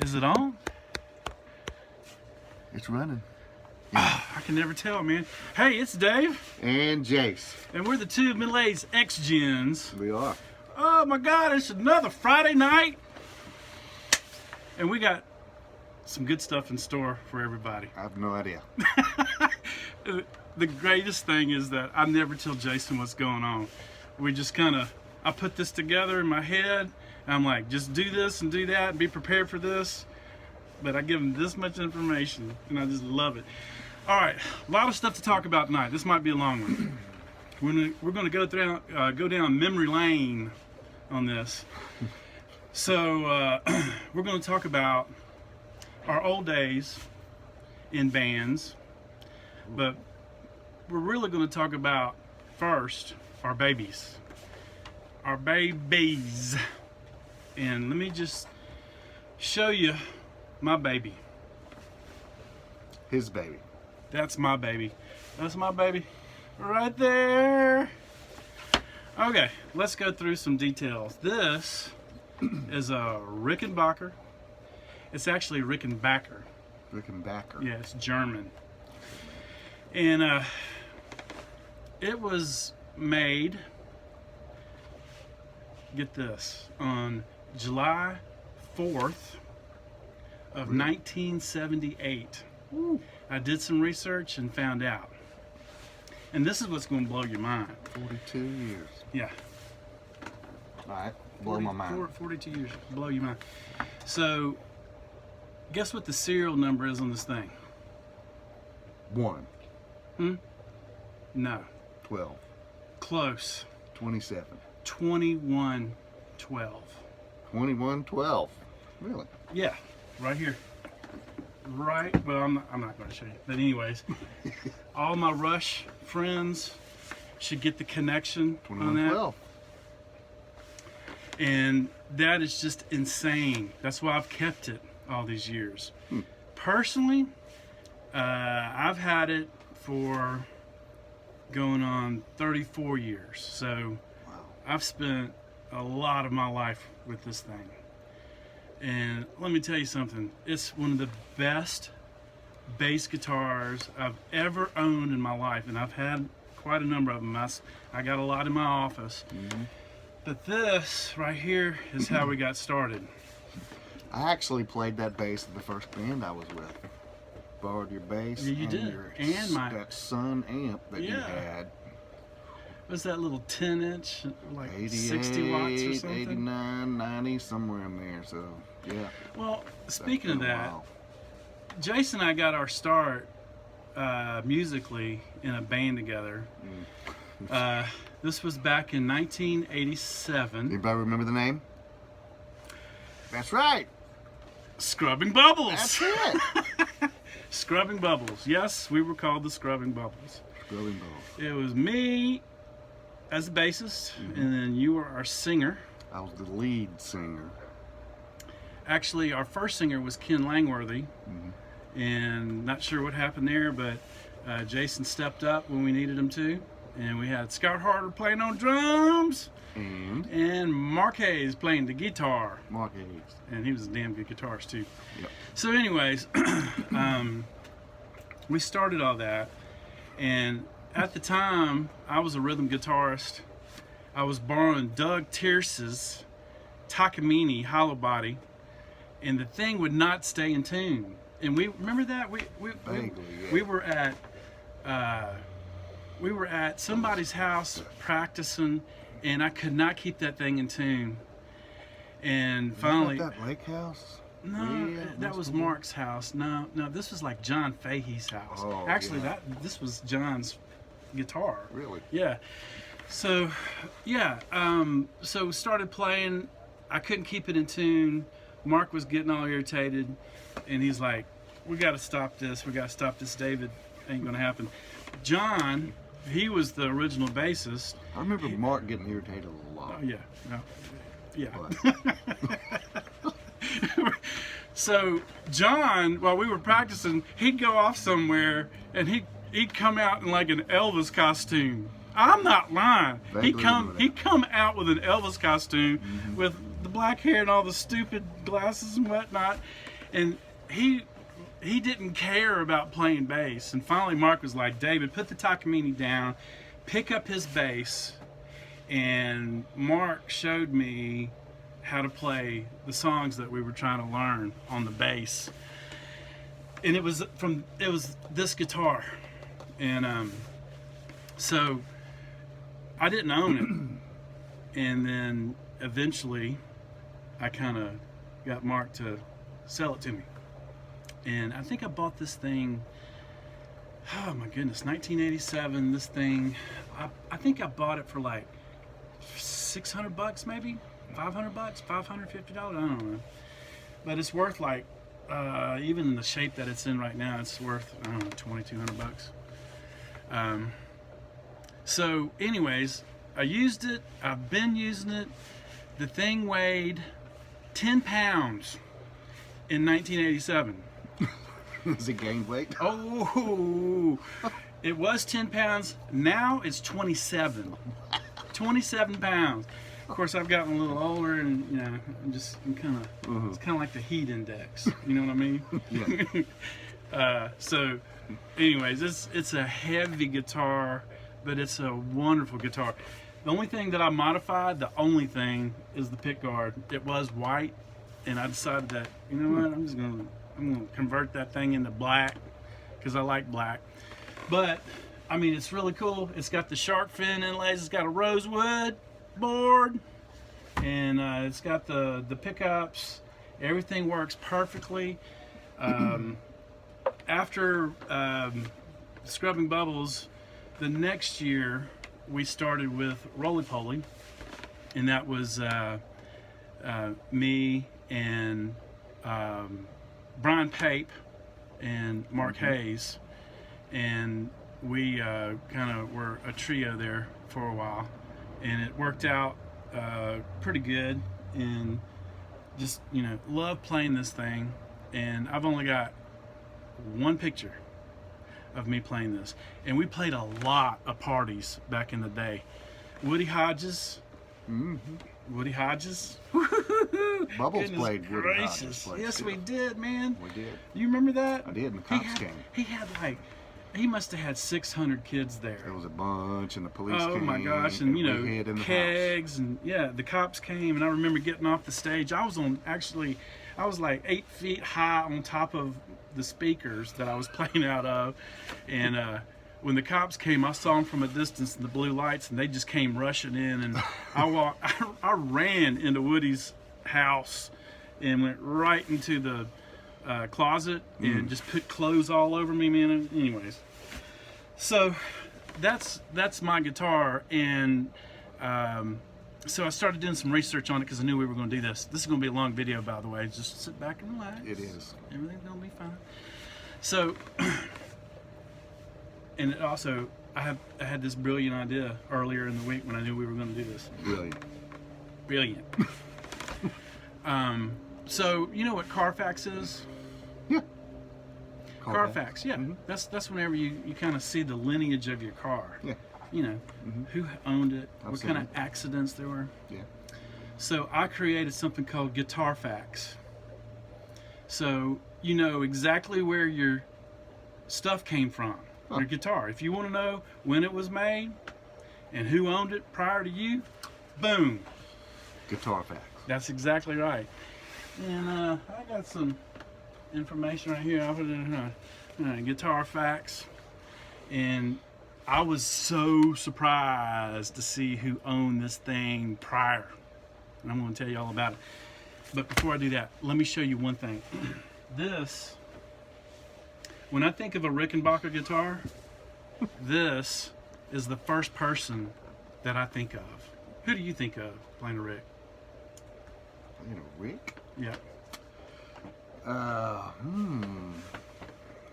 Is it on? It's running. I can never tell, man. Hey, it's Dave. And Jace. And we're the two Middle-Aged XGens. We are. Oh my God, it's another Friday night. And we got some good stuff in store for everybody. I have no idea. The greatest thing is that I never tell Jason what's going on. We just I put this together in my head. And I'm like, just do this and do that and be prepared for this. But I give him this much information and I just love it. All right, a lot of stuff to talk about tonight. This might be a long one. We're gonna go down memory lane on this. So we're gonna talk about our old days in bands, but we're really gonna talk about first our babies. Our babies. And let me just show you my baby. His baby. That's my baby. That's my baby right there. Okay, let's go through some details. This is a Rickenbacker. It's actually Rickenbacker. Rickenbacker. Yeah, it's German. And it was made, get this, on July 4th of 1978. Woo. I did some research and found out. And this is what's going to blow your mind. 42 years. Yeah. All right. Blow my mind. 42 years. Blow your mind. So, guess what the serial number is on this thing? 1. No. 12. Close. 27. 2112. 2112. Really? Yeah. Right here. Right. Well, I'm not going to show you. But anyways, all my Rush friends should get the connection on that. 2112. And that is just insane. That's why I've kept it all these years. Personally, I've had it for going on 34 years. So Wow. I've spent a lot of my life with this thing. And let me tell you something. It's one of the best bass guitars I've ever owned in my life. And I've had quite a number of them. I got a lot in my office. Mm-hmm. But this right here is how we got started. I actually played that bass in the first band I was with. Borrowed your bass. Yeah, you did. And that Sun amp that you had. What's that little 10-inch, like 88, 60 watts or something? 89, 90, somewhere in there. So, yeah. Well, speaking of that, while. Jason and I got our start musically in a band together. This was back in 1987. Anybody remember the name? That's right. Scrubbing Bubbles. That's it. Scrubbing Bubbles. Yes, we were called the Scrubbing Bubbles. Scrubbing Bubbles. It was me as the bassist, and then you were our singer. I was the lead singer. Actually, our first singer was Ken Langworthy, and not sure what happened there, but Jason stepped up when we needed him to, and we had Scott Harder playing on drums, and Mark Hayes playing the guitar. Mark Hayes. And he was a damn good guitarist too. Yep. So anyways, we started all that, and at the time, I was a rhythm guitarist. I was borrowing Doug Tierce's Takamine hollow body, and the thing would not stay in tune. And we remember that we were at somebody's house practicing, and I could not keep that thing in tune. And finally, that lake house. no, that was Mark's house. No, this was like John Fahey's house. Oh, actually, yeah. this was John's guitar. Really? Yeah. So, yeah. So we started playing. I couldn't keep it in tune. Mark was getting all irritated, and he's like, "We got to stop this. We got to stop this. David, ain't gonna happen." John, he was the original bassist. I remember Mark getting irritated a lot. Oh yeah. No. Yeah. But So John, while we were practicing, he'd go off somewhere and he'd come out in like an Elvis costume. I'm not lying. He'd come out with an Elvis costume with the black hair and all the stupid glasses and whatnot. And he didn't care about playing bass. And finally Mark was like, David, put the Takamine down, pick up his bass. And Mark showed me how to play the songs that we were trying to learn on the bass. And it was this guitar. And so I didn't own it. And then eventually I kind of got Mark to sell it to me. And I think I bought this thing, oh my goodness, 1987. This thing, I think I bought it for like $600 maybe, $500, $550. I don't know. But it's worth like, even in the shape that it's in right now, it's worth, I don't know, $2,200. So anyways, I used it. I've been using it. The thing weighed 10 pounds in 1987. Does it gain weight? Oh, it was 10 pounds. Now it's 27. 27 pounds. Of course, I've gotten a little older, and I'm kind of, it's kind of like the heat index. You know what I mean? Yeah. So, anyways, it's a heavy guitar, but it's a wonderful guitar. The only thing that I modified, is the pick guard. It was white, and I decided that, you know what, I'm gonna convert that thing into black because I like black. But I mean, it's really cool. It's got the shark fin inlays. It's got a rosewood board, and it's got the pickups. Everything works perfectly. After scrubbing bubbles, the next year we started with roly poly, and that was me and Brian Pape and Mark Hayes, and we kind of were a trio there for a while, and it worked out pretty good, and just love playing this thing. And I've only got one picture of me playing this, and we played a lot of parties back in the day. Woody Hodges. Woody Hodges. Bubbles played Woody Hodges. Yes, we did, man. We did. You remember that? I did, and the cops came. He must have had 600 kids there. There was a bunch, and the police came. Oh my gosh, and we hid in the kegs, house. and yeah, the cops came, and I remember getting off the stage. I was like 8 feet high on top of the speakers that I was playing out of, and when the cops came, I saw them from a distance in the blue lights, and they just came rushing in, and I ran into Woody's house and went right into the closet and just put clothes all over me, man. Anyways, so that's my guitar, and so I started doing some research on it because I knew we were going to do this. This is going to be a long video, by the way. Just sit back and relax. It is. Everything's going to be fine. So, and it also, I had this brilliant idea earlier in the week when I knew we were going to do this. Brilliant. So you know what Carfax is? Yeah. Carfax, yeah. That's whenever you kind of see the lineage of your car. Yeah. Who owned it, I've what seen kind of it. accidents there were. Yeah. So I created something called Guitar Facts. So you know exactly where your stuff came from, your guitar. If you want to know when it was made and who owned it prior to you, boom. Guitar Facts. That's exactly right. And I got some information right here. I'll put it in Guitar Facts. And I was so surprised to see who owned this thing prior. And I'm going to tell you all about it. But before I do that, let me show you one thing. This, when I think of a Rickenbacker guitar, this is the first person that I think of. Who do you think of playing a Rick? Playing a Rick? Yeah.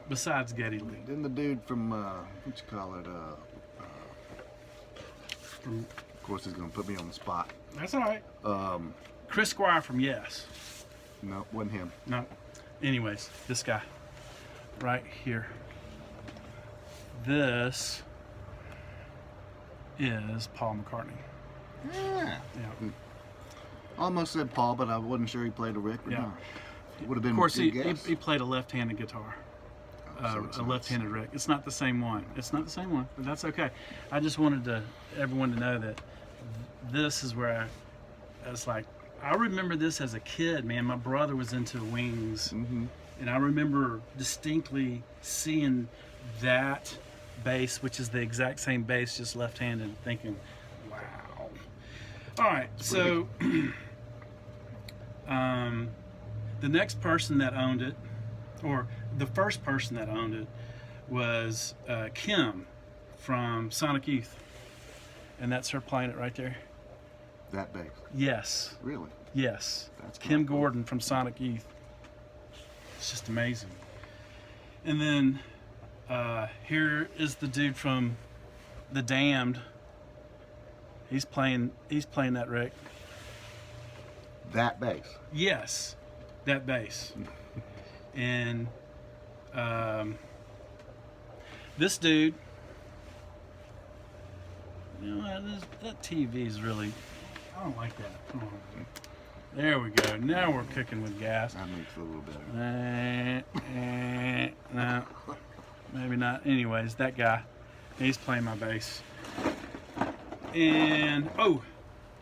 Besides Geddy Lee. Then the dude from, what you call it, of course he's going to put me on the spot. That's all right. Chris Squire from Yes. No, wasn't him. No. Anyways, this guy right here. This is Paul McCartney. Yeah. Yeah. Almost said Paul, but I wasn't sure he played a Rick or not. It would have been Of course, a he good guess. played a left-handed guitar, So it's a not left-handed Rick. It's not the same one. It's not the same one, but that's okay. I just wanted everyone to know that this is where I was like, I remember this as a kid, man. My brother was into Wings, Mm-hmm. and I remember distinctly seeing that bass, which is the exact same bass, just left-handed, thinking, wow. All right, so the next person that owned it, or the first person that owned it, was Kim from Sonic Youth, and that's her playing it right there. That bass. Yes, Really? yes. That's Kim cool. Gordon from Sonic Youth. It's just amazing. And then here is the dude from The Damned. He's playing that Rick. That bass. Yes, that bass. And this dude, you know, that TV is really, I don't like that. Come on. There we go. Now we're cooking with gas. That makes it a little better. No, maybe not. Anyways, that guy, he's playing my bass. And oh,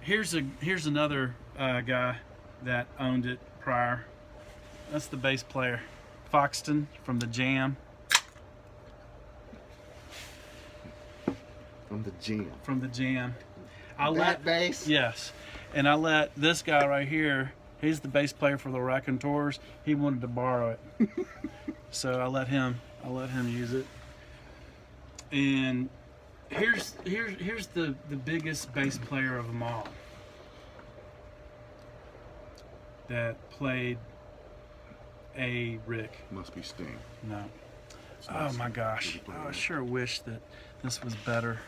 here's another guy that owned it prior. That's the bass player, Foxton from the Jam. From the Jam. From the Jam. That bass? Yes. And I let this guy right here, he's the bass player for the Raconteurs. He wanted to borrow it. So I let him use it. And here's the biggest bass player of them all that played a Rick. Must be Sting. No. It's not Oh my Sting. gosh. Did he play I that? sure wish that this was better.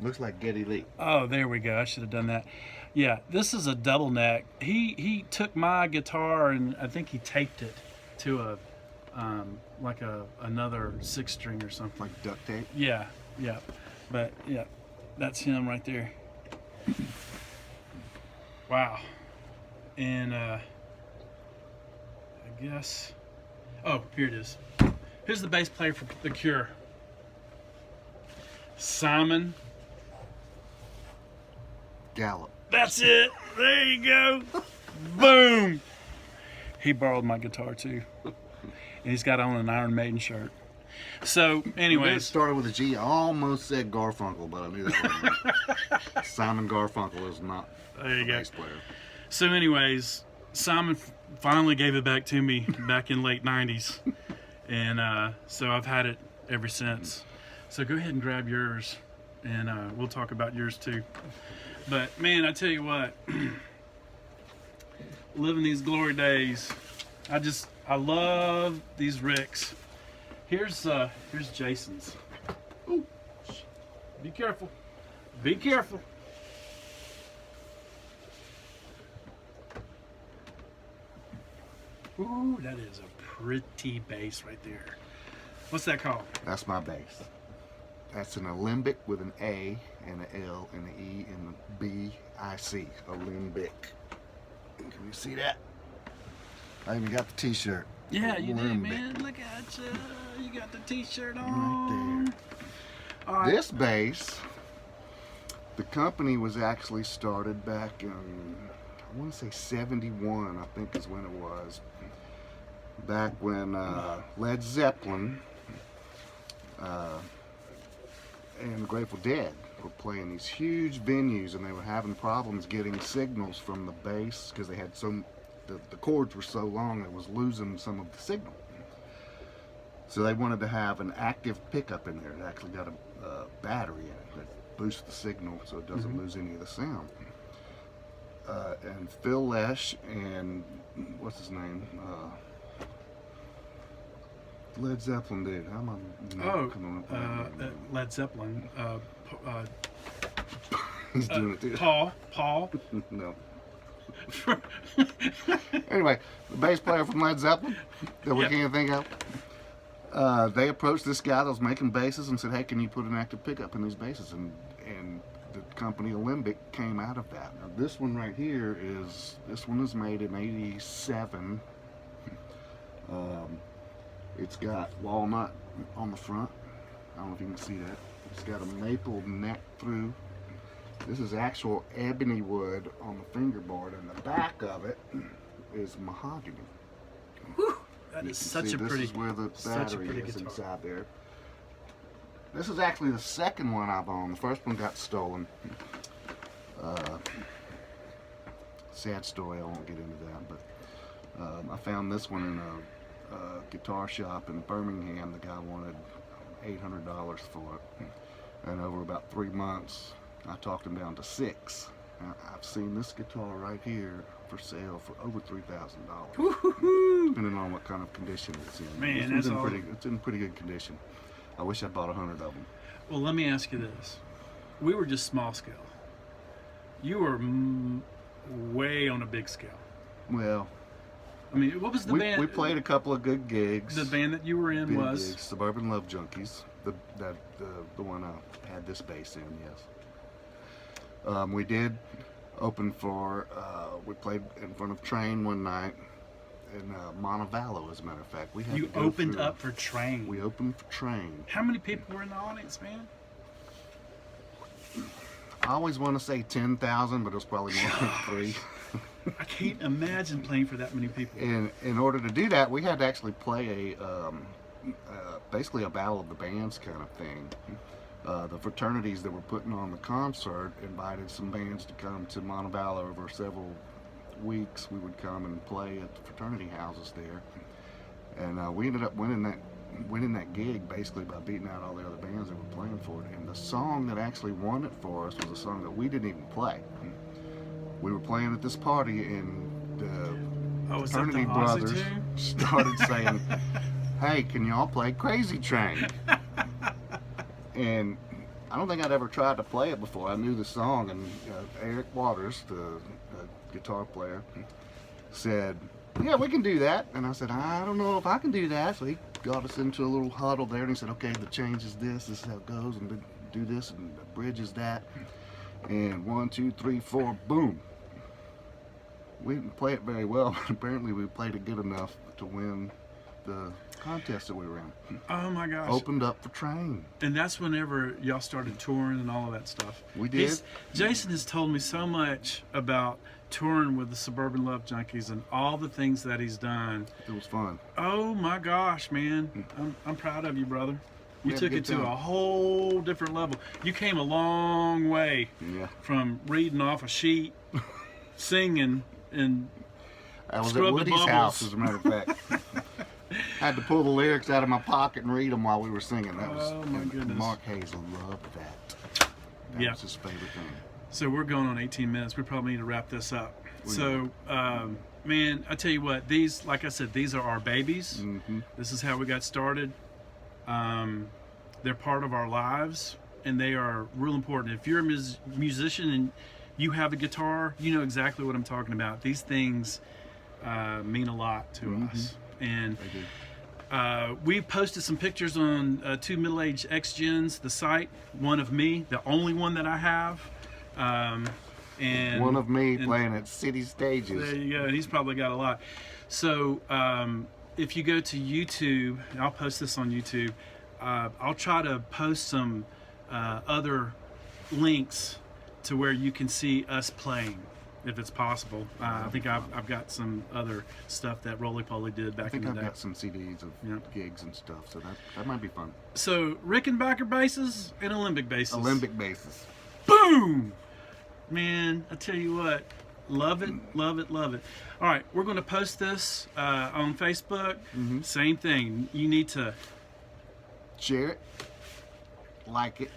Looks like Geddy Lee. Oh, there we go. I should have done that. Yeah, this is a double neck. He took my guitar and I think he taped it to a like another 6-string or something. Like duct tape. Yeah. But yeah, that's him right there. Wow. And I guess, oh, here it is. Who's the bass player for The Cure? Simon. Gallup. That's it. There you go. Boom. He borrowed my guitar too. And he's got on an Iron Maiden shirt. So, It anyways. started with a G. I almost said Garfunkel, but I knew that wasn't. Simon Garfunkel is not There you a go. bass player. So, anyways, Simon finally gave it back to me back in late 90s. And so I've had it ever since. So go ahead and grab yours. And we'll talk about yours too. But man, I tell you what, living these glory days, I love these Ricks. Here's Jason's. Ooh, be careful. Be careful. Ooh, that is a pretty bass right there. What's that called? That's my bass. That's an Alembic with an A and an L and an E and a B-I-C. Alembic. Can you see that? I even got the t-shirt. Yeah, you did, Alembic. man. Look at you. You got the t-shirt Right on. there. All right. This bass, the company was actually started back in, I want to say 71, I think is when it was. Back when Led Zeppelin and Grateful Dead were playing these huge venues, and they were having problems getting signals from the bass because they had the chords were so long it was losing some of the signal. So they wanted to have an active pickup in there. It actually got a battery in it that boosts the signal so it doesn't lose any of the sound. And Phil Lesh and what's his name? Led Zeppelin dude. How am I not coming up with that name? Led Zeppelin. He's doing it too. Paul. No. Anyway, the bass player from Led Zeppelin that we can't think of. They approached this guy that was making basses and said, "Hey, can you put an active pickup in these basses?" And the company Alembic came out of that. Now this one right here this one is made in '87. It's got walnut on the front. I don't know if you can see that. It's got a maple neck through. This is actual ebony wood on the fingerboard, and the back of it is mahogany. Whew, that is such a pretty. This is where the battery is guitar. inside there. This is actually the second one I've owned. The first one got stolen. Sad story. I won't get into that, but I found this one in a guitar shop in Birmingham. The guy wanted $800 for it, and over about 3 months, I talked him down to $6. Now, I've seen this guitar right here for sale for over $3,000, depending on what kind of condition it's in. Man, it's in pretty good condition. I wish I bought 100 of them. Well, let me ask you this: we were just small scale. You were way on a big scale. Well, I mean, what was the band? We played a couple of good gigs. The band that you were in Big was gigs. Suburban Love Junkies. The one I had this bass in. Yes. We did open for. We played in front of Train one night in Montevallo, as a matter of fact. We had you to go opened through, up for Train. We opened for Train. How many people were in the audience, man? I always want to say 10,000, but it was probably more than 3. I can't imagine playing for that many people. And in order to do that, we had to actually play basically a battle of the bands kind of thing. The fraternities that were putting on the concert invited some bands to come to Montevallo over several weeks. We would come and play at the fraternity houses there, and we ended up winning that gig basically by beating out all the other bands that were playing for it. And the song that actually won it for us was a song that we didn't even play. We were playing at this party, and the fraternity brothers started saying, "Hey, can y'all play Crazy Train?" And I don't think I'd ever tried to play it before. I knew the song, and Eric Waters, the guitar player, said, "Yeah, we can do that." And I said, "I don't know if I can do that." So he got us into a little huddle there, and he said, "Okay, the change is this is how it goes, and do this, and the bridge is that." And 1, 2, 3, 4, boom. We didn't play it very well, but apparently we played it good enough to win the contest that we were in. Oh my gosh. Opened up for Train. And that's whenever y'all started touring and all of that stuff. We did. Jason has told me so much about touring with the Suburban Love Junkies and all the things that he's done. It was fun. Oh my gosh, man. I'm proud of you, brother. You took it to a whole different level. You came a long way from reading off a sheet, singing, and I was at Woody's house, as a matter of fact. Had to pull the lyrics out of my pocket and read them while we were singing. That was, my goodness. Mark Hazel loved that. That was his favorite thing. So we're going on 18 minutes. We probably need to wrap this up. Man, I tell you what, these, like I said, these are our babies. Mm-hmm. This is how we got started. They're part of our lives, and they are real important. If you're a musician and you have a guitar, you know exactly what I'm talking about. These things mean a lot to us. And we posted some pictures on 2 Middle-Aged XGens, the site. One of me, the only one that I have. And one of me playing at city stages. There you go. He's probably got a lot. So if you go to YouTube, and I'll post this on YouTube, I'll try to post some other links to where you can see us playing, if it's possible. I think I've got some other stuff that Roly Poly did back in the day. I think I've got some CDs of gigs and stuff, so that might be fun. So Rickenbacker basses and Alembic basses. Alembic basses. Boom! Man, I tell you what, love it, love it, love it. All right, we're going to post this on Facebook. Same thing. You need to share it, like it,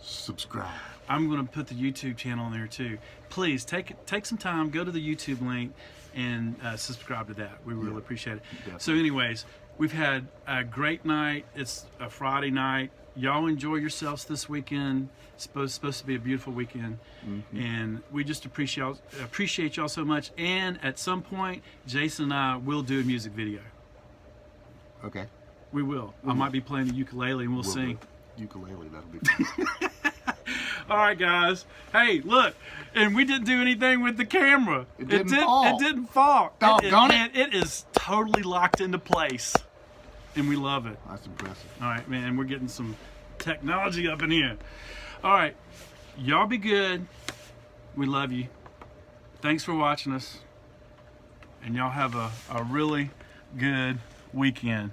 subscribe. I'm going to put the YouTube channel on there too. Please take some time, go to the YouTube link, and subscribe to that. We really appreciate it. Definitely. So anyways, we've had a great night. It's a Friday night. Y'all enjoy yourselves this weekend. It's supposed to be a beautiful weekend. And we just appreciate y'all so much. And at some point, Jason and I will do a music video. Okay. We will. I might be playing the ukulele and we'll sing. Ukulele, that'll be fun. All right, guys. Hey, look, and we didn't do anything with the camera. It didn't fall. It didn't fall. Doggone it. Man, it is totally locked into place, and we love it. That's impressive. All right, man, we're getting some technology up in here. All right, y'all be good. We love you. Thanks for watching us, and y'all have a really good weekend.